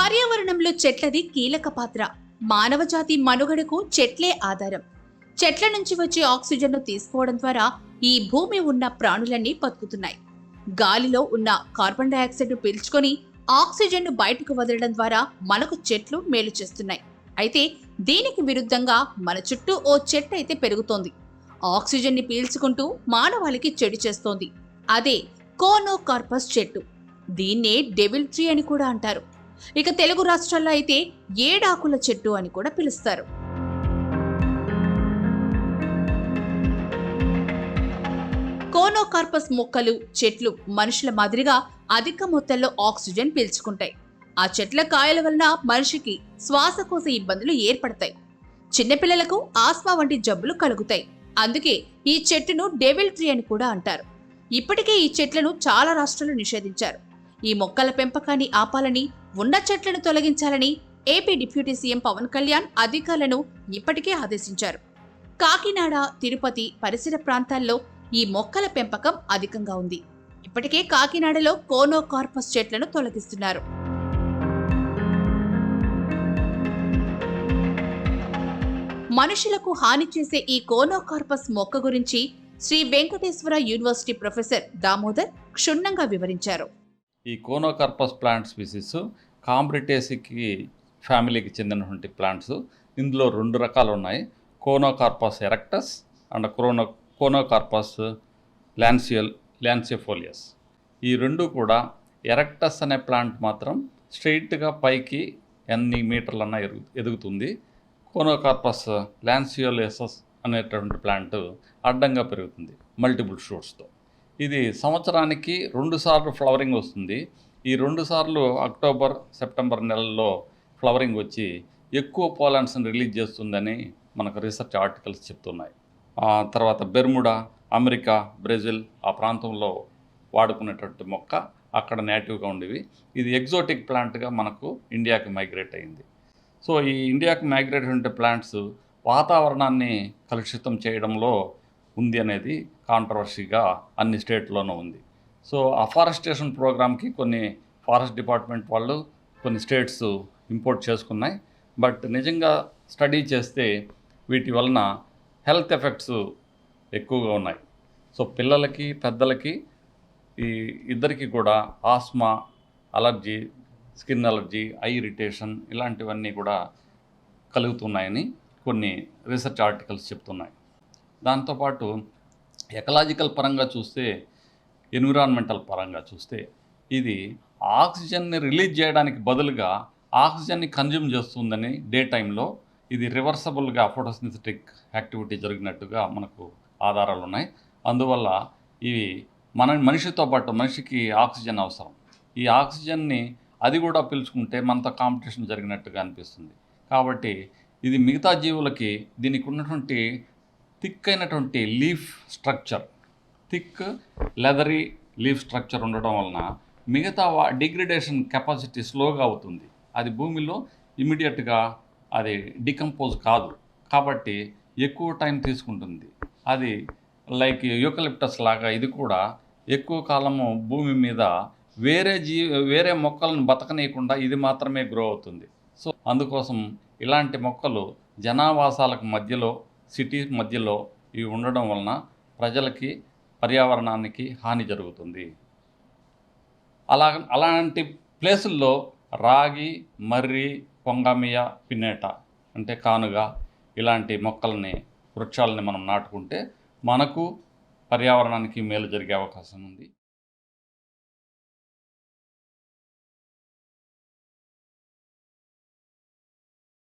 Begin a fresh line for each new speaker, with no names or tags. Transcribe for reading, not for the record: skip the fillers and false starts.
పర్యావరణంలో చెట్లది కీలక పాత్ర. మానవజాతి మనుగడకు చెట్లే ఆధారం. చెట్ల నుంచి వచ్చే ఆక్సిజన్ను తీసుకోవడం ద్వారా ఈ భూమి ఉన్న ప్రాణులన్నీ బతుకుతున్నాయి. గాలిలో ఉన్న కార్బన్ డయాక్సైడ్ను పీల్చుకొని ఆక్సిజన్ను బయటకు వదలడం ద్వారా మనకు చెట్లు మేలు చేస్తున్నాయి. అయితే దీనికి విరుద్ధంగా మన చుట్టూ ఓ చెట్టు అయితే పెరుగుతోంది. ఆక్సిజన్ని పీల్చుకుంటూ మానవాళికి చెడు చేస్తోంది. అదే కోనోకార్పస్ చెట్టు. దీన్నే డెవిల్ ట్రీ అని కూడా అంటారు. ఇక తెలుగు రాష్ట్రాల్లో అయితే ఏడాకుల చెట్టు అని కూడా పిలుస్తారు. కోనోకార్పస్ మొక్కలు, చెట్లు మనుషుల మాదిరిగా అధిక మొత్తంలో ఆక్సిజన్ పీల్చుకుంటాయి. ఆ చెట్ల కాయల వలన మనిషికి శ్వాసకోశ ఇబ్బందులు ఏర్పడతాయి. చిన్నపిల్లలకు ఆస్మా వంటి జబ్బులు కలుగుతాయి. అందుకే ఈ చెట్టును డెవిల్ ట్రీ అని కూడా అంటారు. ఇప్పటికే ఈ చెట్లను చాలా రాష్ట్రాలు నిషేధించారు. ఈ మొక్కల పెంపకాన్ని ఆపాలని, ఉన్న చెట్లను తొలగించాలని AP deputy CM Pawan Kalyan అధికారులను ఇప్పటికే ఆదేశించారు. కాకినాడ, తిరుపతి పరిసర ప్రాంతాల్లో ఈ మొక్కల పెంపకం అధికంగా ఉంది. ఇప్పటికే కాకినాడలో కోనోకార్పస్ చెట్లను తొలగిస్తున్నారు. మనుషులకు హాని చేసే ఈ కోనోకార్పస్ మొక్క గురించి శ్రీ వెంకటేశ్వర యూనివర్సిటీ ప్రొఫెసర్ దామోదర్ క్షుణ్ణంగా వివరించారు.
ఈ కోనోకార్పస్ ప్లాంట్ స్పీసీస్ కాంబ్రిటేసికి ఫ్యామిలీకి చెందినటువంటి ప్లాంట్స్. ఇందులో 2 రకాలు ఉన్నాయి. Conocarpus erectus and Conocarpus lancifolius. ఈ 2 కూడా ఎరెక్టస్ అనే ప్లాంట్ మాత్రం స్ట్రెయిట్గా పైకి ఎన్ని మీటర్లన్నా ఎదుగుతుంది. కోనోకార్పస్ ల్యాన్సియోలియసస్ అనేటువంటి ప్లాంట్ అడ్డంగా పెరుగుతుంది మల్టిపుల్ షూట్స్తో. ఇది సంవత్సరానికి 2 సార్లు ఫ్లవరింగ్ వస్తుంది. ఈ 2 సార్లు అక్టోబర్, సెప్టెంబర్ నెలల్లో ఫ్లవరింగ్ వచ్చి ఎక్కువ పోలాన్స్ని రిలీజ్ చేస్తుందని మనకు రీసెర్చ్ ఆర్టికల్స్ చెప్తున్నాయి. తర్వాత బెర్ముడా, అమెరికా, బ్రెజిల్ ఆ ప్రాంతంలో వాడుకునేటువంటి మొక్క అక్కడ నేటివ్గా ఉండేవి. ఇది ఎగ్జోటిక్ ప్లాంట్గా మనకు ఇండియాకి మైగ్రేట్ అయింది. సో ఈ ఇండియాకి మైగ్రేట్ అయిన ప్లాంట్స్ వాతావరణాన్ని కలుషితం చేయడంలో ఉంది అనేది కాంట్రవర్సీగా అన్ని స్టేట్లోనూ ఉంది. సో అఫారెస్టేషన్ ప్రోగ్రామ్కి కొన్ని ఫారెస్ట్ డిపార్ట్మెంట్ వాళ్ళు కొన్ని స్టేట్స్ ఇంపోర్ట్ చేసుకున్నాయి. బట్ నిజంగా స్టడీ చేస్తే వీటి వలన హెల్త్ ఎఫెక్ట్స్ ఎక్కువగా ఉన్నాయి. సో పిల్లలకి, పెద్దలకి ఈ ఇద్దరికి కూడా asthma, allergy, skin allergy, eye irritation ఇలాంటివన్నీ కూడా కలుగుతున్నాయని కొన్ని రీసెర్చ్ ఆర్టికల్స్ చెప్తున్నాయి. దాంతోపాటు ఎకలాజికల్ పరంగా చూస్తే, ఎన్విరాన్మెంటల్ పరంగా చూస్తే ఇది ఆక్సిజన్ని రిలీజ్ చేయడానికి బదులుగా ఆక్సిజన్ని కన్జ్యూమ్ చేస్తుందని డే టైంలో ఇది రివర్సబుల్గా ఫోటోసింథటిక్ యాక్టివిటీ జరిగినట్టుగా మనకు ఆధారాలు ఉన్నాయి. అందువల్ల ఇవి మనిషితో పాటు మనిషికి ఆక్సిజన్ అవసరం. ఈ ఆక్సిజన్ని అది కూడా పీల్చుకుంటే మనతో కాంపిటీషన్ జరిగినట్టుగా అనిపిస్తుంది. కాబట్టి ఇది మిగతా జీవులకి దీనికి ఉన్నటువంటి థిక్ అయినటువంటి leaf structure, thick leathery leaf structure ఉండడం వలన మిగతా డిగ్రేడేషన్ కెపాసిటీ స్లోగా అవుతుంది. అది భూమిలో ఇమీడియట్గా అది డికంపోజ్ కాదు. కాబట్టి ఎక్కువ టైం తీసుకుంటుంది. అది లైక్ యూకలిప్టస్ లాగా ఇది కూడా ఎక్కువ కాలము భూమి మీద వేరే మొక్కలను బతకనీయకుండా ఇది మాత్రమే గ్రో అవుతుంది. సో అందుకోసం ఇలాంటి మొక్కలు జనావాసాలకు మధ్యలో, సిటీ మధ్యలో ఇవి ఉండడం వలన ప్రజలకి, పర్యావరణానికి హాని జరుగుతుంది. అలాంటి ప్లేసుల్లో రాగి, మర్రి, పొంగమియ, పిన్నేట అంటే కానుగ ఇలాంటి మొక్కల్ని, వృక్షాలని మనం నాటుకుంటే మనకు, పర్యావరణానికి మేలు జరిగే అవకాశం ఉంది.